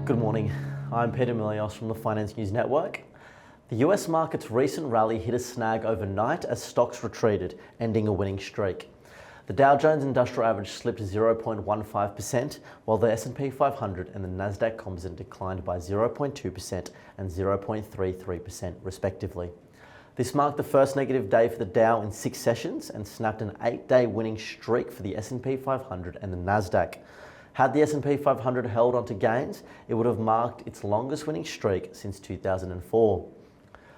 Good morning, I'm Peter Milios from the Finance News Network. The US market's recent rally hit a snag overnight as stocks retreated, ending a winning streak. The Dow Jones Industrial Average slipped 0.15%, while the S&P 500 and the Nasdaq Composite declined by 0.2% and 0.33% respectively. This marked the first negative day for the Dow in 6 sessions and snapped an 8-day winning streak for the S&P 500 and the Nasdaq. Had the S&P 500 held onto gains, it would have marked its longest winning streak since 2004.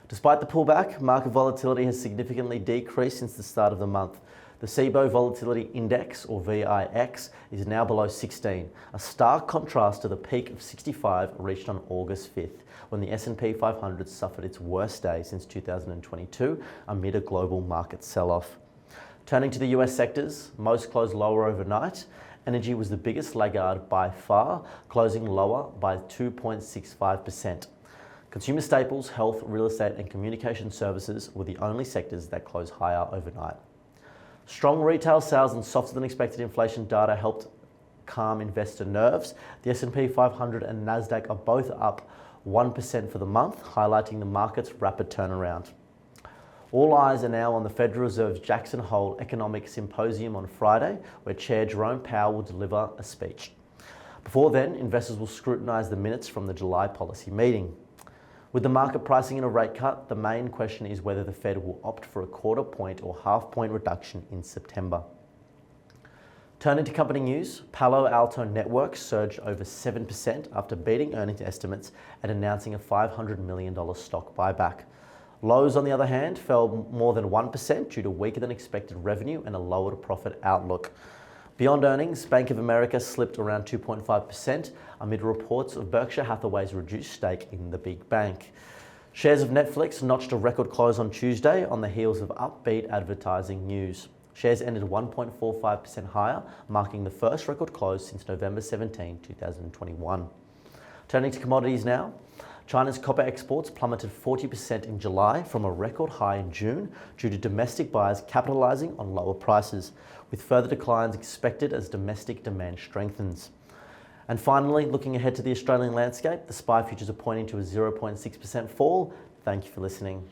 Despite the pullback, market volatility has significantly decreased since the start of the month. The SIBO Volatility Index, or VIX, is now below 16, a stark contrast to the peak of 65 reached on August 5th, when the S&P 500 suffered its worst day since 2022 amid a global market sell-off. Turning to the US sectors, most closed lower overnight. Energy was the biggest laggard by far, closing lower by 2.65%. Consumer staples, health, real estate and communication services were the only sectors that closed higher overnight. Strong retail sales and softer than expected inflation data helped calm investor nerves. The S&P 500 and Nasdaq are both up 1% for the month, highlighting the market's rapid turnaround. All eyes are now on the Federal Reserve's Jackson Hole Economic Symposium on Friday, where Chair Jerome Powell will deliver a speech. Before then, investors will scrutinise the minutes from the July policy meeting. With the market pricing in a rate cut, the main question is whether the Fed will opt for a quarter point or half-point reduction in September. Turning to company news, Palo Alto Networks surged over 7% after beating earnings estimates and announcing a $500 million stock buyback. Lowe's, on the other hand, fell more than 1% due to weaker than expected revenue and a lowered profit outlook. Beyond earnings, Bank of America slipped around 2.5% amid reports of Berkshire Hathaway's reduced stake in the big bank. Shares of Netflix notched a record close on Tuesday on the heels of upbeat advertising news. Shares ended 1.45% higher, marking the first record close since November 17, 2021. Turning to commodities now. China's copper exports plummeted 40% in July from a record high in June due to domestic buyers capitalizing on lower prices, with further declines expected as domestic demand strengthens. And finally, looking ahead to the Australian landscape, the SPI futures are pointing to a 0.6% fall. Thank you for listening.